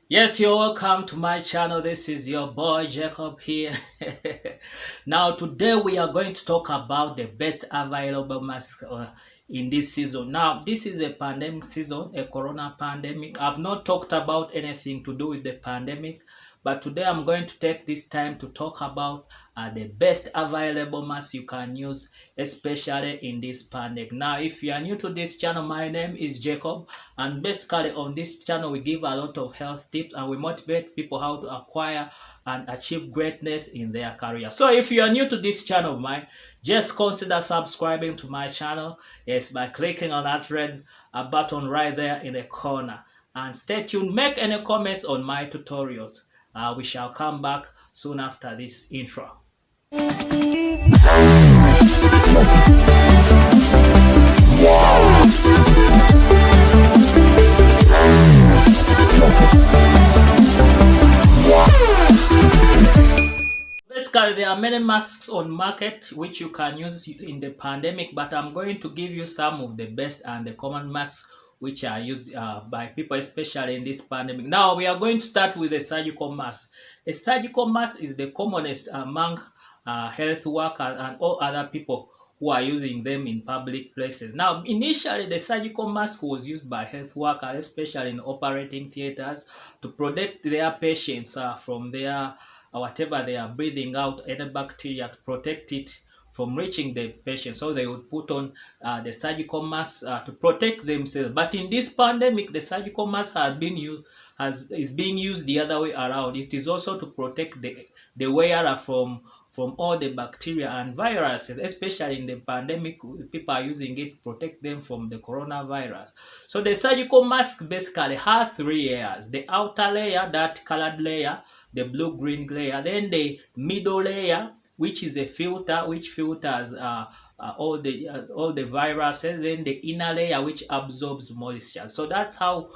Yes, you're welcome to my channel. This is your boy Jacob here. Now, today we are going to talk about the best available mask in this season. Now, this is a pandemic season, a corona pandemic. I've not talked about anything to do with the pandemic, but today I'm going to take this time to talk about the best available mask you can use, especially in this pandemic. Now, if you are new to this channel, my name is Jacob, and basically on this channel we give a lot of health tips and we motivate people how to acquire and achieve greatness in their career. So if you are new to this channel of mine, just consider subscribing to my channel, yes, by clicking on that red button right there in the corner, and stay tuned. Make any comments on my tutorials. We shall come back soon after this intro. Basically, there are many masks on market which you can use in the pandemic, but I'm going to give you some of the best and the common masks which are used by people, especially in this pandemic. Now, we are going to start with a surgical mask. A surgical mask is the commonest among health workers and all other people who are using them in public places. Now, initially, the surgical mask was used by health workers, especially in operating theaters, to protect their patients from their whatever they are breathing out, any bacteria, to protect it from reaching the patient. So they would put on the surgical mask to protect themselves. But in this pandemic, the surgical mask is being used the other way around. It is also to protect the wearer from all the bacteria and viruses, especially in the pandemic. People are using it to protect them from the coronavirus. So the surgical mask basically has three layers: the outer layer, that colored layer, the blue-green layer, then the middle layer, which is a filter which filters all the viruses, then the inner layer which absorbs moisture. So that's how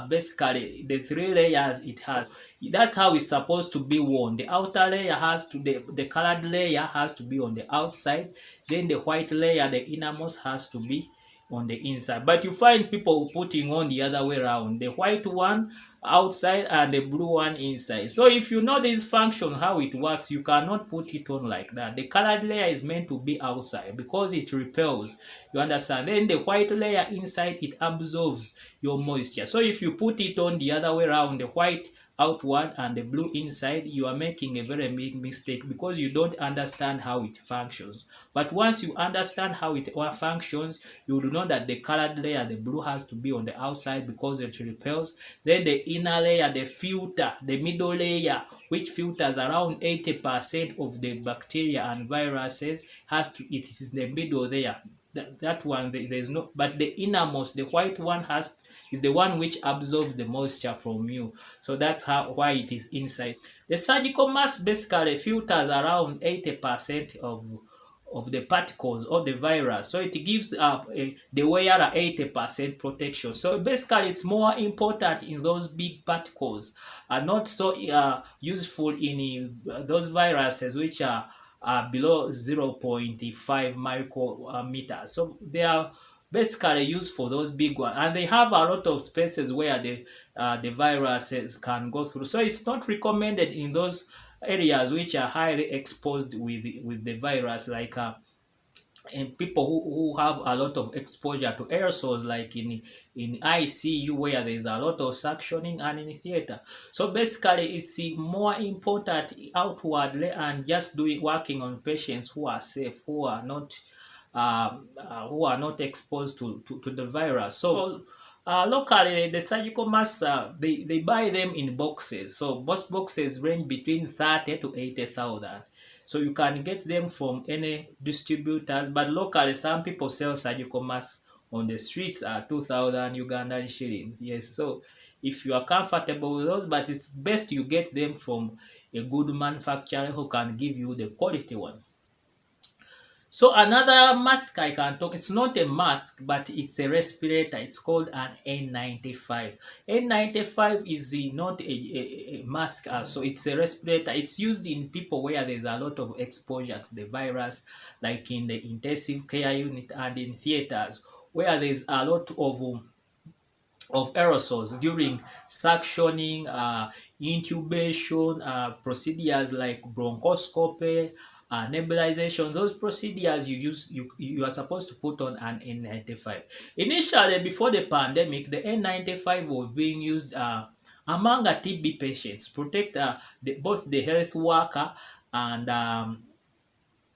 basically the three layers it has. That's how it's supposed to be worn. The outer layer has to the colored layer has to be on the outside, then the white layer, the innermost, has to be on the inside. But you find people putting on the other way around, the white one outside and the blue one inside. So if you know this function, how it works, you cannot put it on like that. The colored layer is meant to be outside because it repels, you understand. Then the white layer inside, it absorbs your moisture. So if you put it on the other way around, the white outward and the blue inside, you are making a very big mistake because you don't understand how it functions. But once you understand how it functions, you will know that the colored layer, the blue, has to be on the outside because it repels. Then the inner layer, the filter, the middle layer, which filters around 80% of the bacteria and viruses, it is the middle there. That one, there's no, but the innermost, the white one, is the one which absorbs the moisture from you. So that's why it is inside. The surgical mask basically filters around 80% of the particles of the virus. So it gives the wearer 80% protection. So basically it's more important in those big particles, are not so useful in those viruses which are below 0.5 micrometers. So they are basically used for those big ones, and they have a lot of spaces where the viruses can go through. So it's not recommended in those areas which are highly exposed with the virus, like and people who have a lot of exposure to aerosols, like in ICU where there's a lot of suctioning, and in theater. So basically it's more important outwardly and just working on patients who are safe, who are not exposed to the virus. So locally, the surgical masks, they buy them in boxes. So most boxes range between 30 to 80,000. So you can get them from any distributors, but locally some people sell surgical masks on the streets at 2,000 Ugandan shillings. Yes, so if you are comfortable with those, but it's best you get them from a good manufacturer who can give you the quality one. So another mask I can talk, it's not a mask, but it's a respirator. It's called an N95. N95 is not a mask, so it's a respirator. It's used in people where there's a lot of exposure to the virus, like in the intensive care unit and in theaters, where there's a lot of of aerosols during suctioning, intubation, procedures like bronchoscopy, nebulization. Those procedures you are supposed to put on an N95. Initially, before the pandemic, the N95 was being used among TB patients, protect both the health worker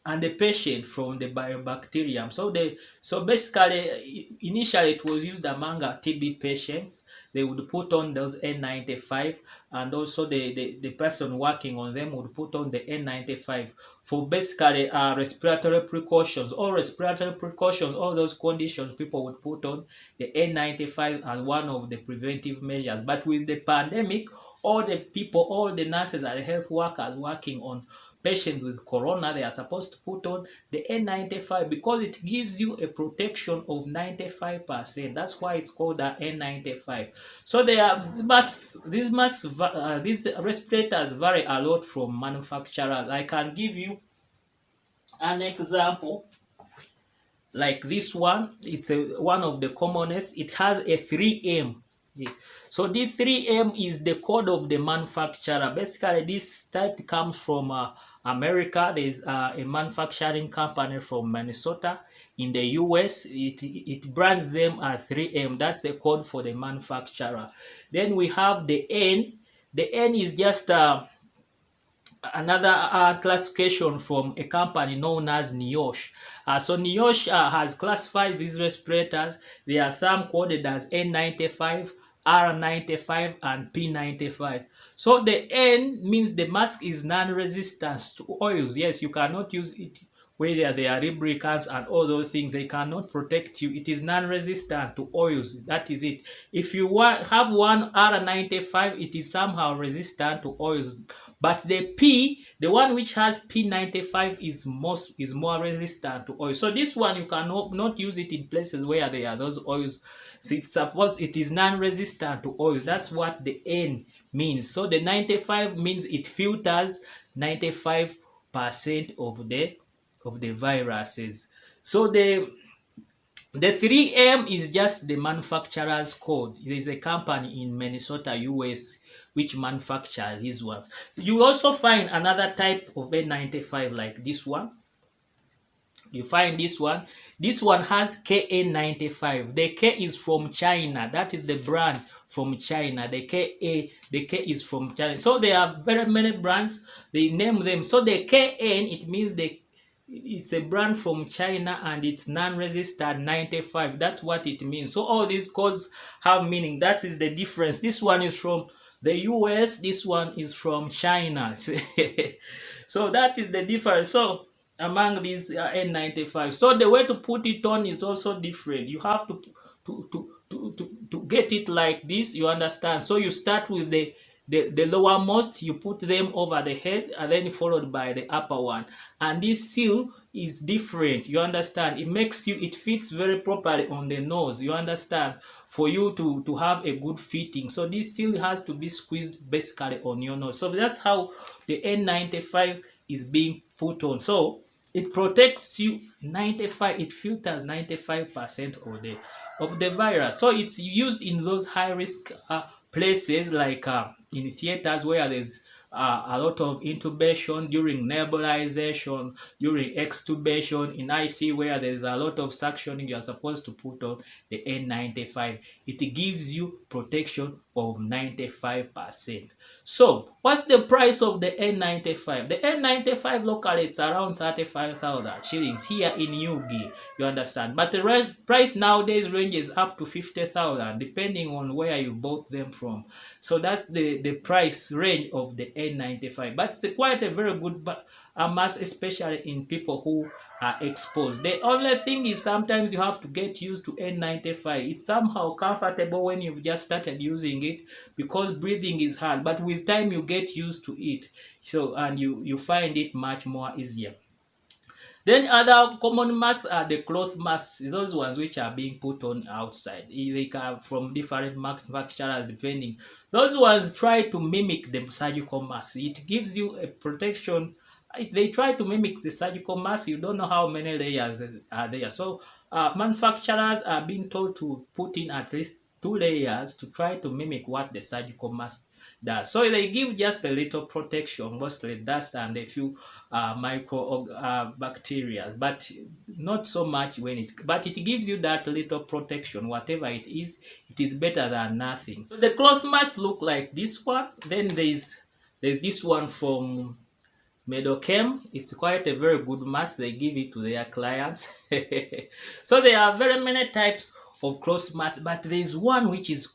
and the patient from the biobacterium. So basically, initially it was used among TB patients. They would put on those N95, and also the person working on them would put on the N95 for basically respiratory precautions. All those conditions, people would put on the N95 as one of the preventive measures. But with the pandemic, all the nurses and health workers working on patients with corona, they are supposed to put on the N95 because it gives you a protection of 95%. That's why it's called the N95. So they are, but these respirators vary a lot from manufacturers. I can give you an example like this one. It's one of the commonest. It has a 3M. Yeah. So this 3M is the code of the manufacturer. Basically, this type comes from America. There's a manufacturing company from Minnesota. In the US, it brands them as 3M. That's the code for the manufacturer. Then we have the N. The N is just another classification from a company known as NIOSH. So NIOSH has classified these respirators. There are some coded as N95, R95, and P95. So the N means the mask is non-resistant to oils. Yes, you cannot use it whether they are lubricants and all those things. They cannot protect you. It is non-resistant to oils. That is it. If you have one R95, it is somehow resistant to oils. But the P, the one which has P95, is more resistant to oil. So this one you cannot not use it in places where there are those oils. So it's supposed it is non-resistant to oils. That's what the N means. So the 95 means it filters 95% of the viruses. So the 3M is just the manufacturer's code. There is a company in Minnesota, US, which manufacture these ones. You also find another type of N95 like this one. You find this one. This one has KN95. The K is from China. That is the brand from China. The K is from China. So there are very many brands. They name them. So the KN, it means it's a brand from China and it's non-resistant 95. That's what it means. So all these codes have meaning. That is the difference. This one is from the US. This one is from China. So that is the difference. So among these N95. So the way to put it on is also different. You have to get it like this, you understand. So you start with the lowermost, you put them over the head and then followed by the upper one. And this seal is different, you understand. It fits very properly on the nose, you understand, for you to have a good fitting. So this seal has to be squeezed basically on your nose. So that's how the N95 is being put on. So it protects you 95, it filters 95% of the virus. So it's used in those high risk places like in theaters where there's a lot of intubation, during nebulization, during extubation, in IC where there's a lot of suctioning. You are supposed to put on the N95. It gives you protection of 95%. So what's the price of the N95? The N95 locally is around 35,000 shillings here in UG, you understand. But the price nowadays ranges up to 50,000 depending on where you bought them from. So that's the price range of the N95. But it's quite a very good mask, especially in people who are exposed. The only thing is sometimes you have to get used to N95. It's somehow comfortable when you've just started using it because breathing is hard. But with time you get used to it. So and you find it much more easier. Then other common masks are the cloth masks, those ones which are being put on outside. They come from different manufacturers depending. Those ones try to mimic the surgical mask. It gives you a protection. They try to mimic the surgical mask. You don't know how many layers are there. So manufacturers are being told to put in at least two layers to try to mimic what the surgical mask does. So they give just a little protection, mostly dust and a few micro bacteria, but not so much but it gives you that little protection. Whatever it is better than nothing. So the cloth mask look like this one. Then there's this one from Medochem. Is quite a very good mask. They give it to their clients. So there are very many types of cloth mask, but there is one which is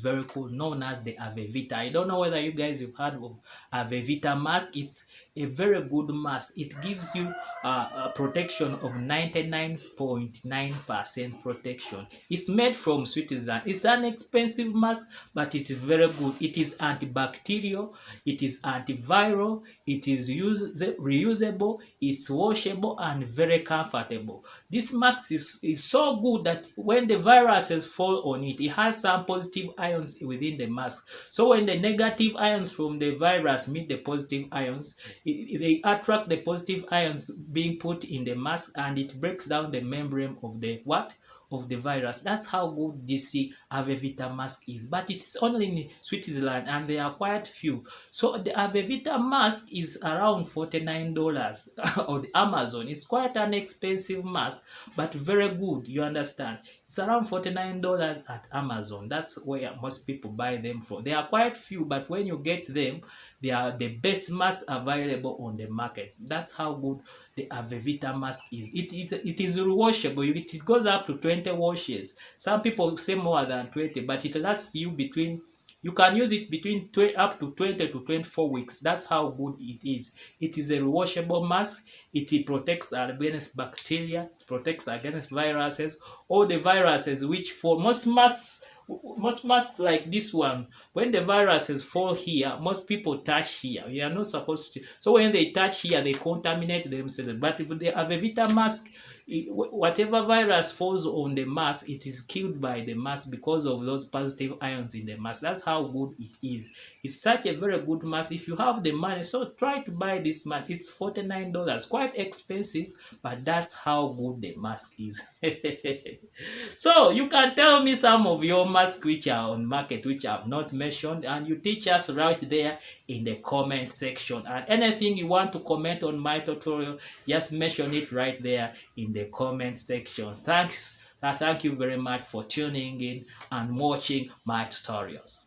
very cool, known as the Evita. I don't know whether you guys have heard of Evita mask. It's a very good mask. It gives you a protection of 99.9% protection. It's made from Switzerland. It's an expensive mask, but it is very good. It is antibacterial, it is antiviral, it is reusable, it's washable, and very comfortable. This mask is so good that when the viruses fall on it, it has some positive ions within the mask. So when the negative ions from the virus meet the positive ions, they attract the positive ions being put in the mask, and it breaks down the membrane of the what? Of the virus. That's how good this Avevita mask is. But it's only in Switzerland and they are quite few. So the Avevita mask is around $49 on Amazon. It's quite an expensive mask, but very good. You understand? It's around $49 at Amazon. That's where most people buy them from. They are quite few, but when you get them, they are the best mask available on the market. That's how good the Avevita mask is. It is rewashable. It goes up to 20 washes. Some people say more than 20, but it lasts you between, you can use it between up to 20 to 24 weeks. That's how good it is. It is a rewashable mask. It protects against bacteria, protects against viruses, all the viruses which for most masks like this one, when the viruses fall here, most people touch here. You are not supposed to. So when they touch here, they contaminate themselves. But if they have a Vita mask, whatever virus falls on the mask, it is killed by the mask because of those positive ions in the mask. That's how good it is. It's such a very good mask. If you have the money, so try to buy this mask. It's $49, quite expensive, but that's how good the mask is. So you can tell me some of your masks which are on market which I have not mentioned, and you teach us right there in the comment section. And anything you want to comment on my tutorial, just mention it right there in the comment section. Thanks. Thank you very much for tuning in and watching my tutorials.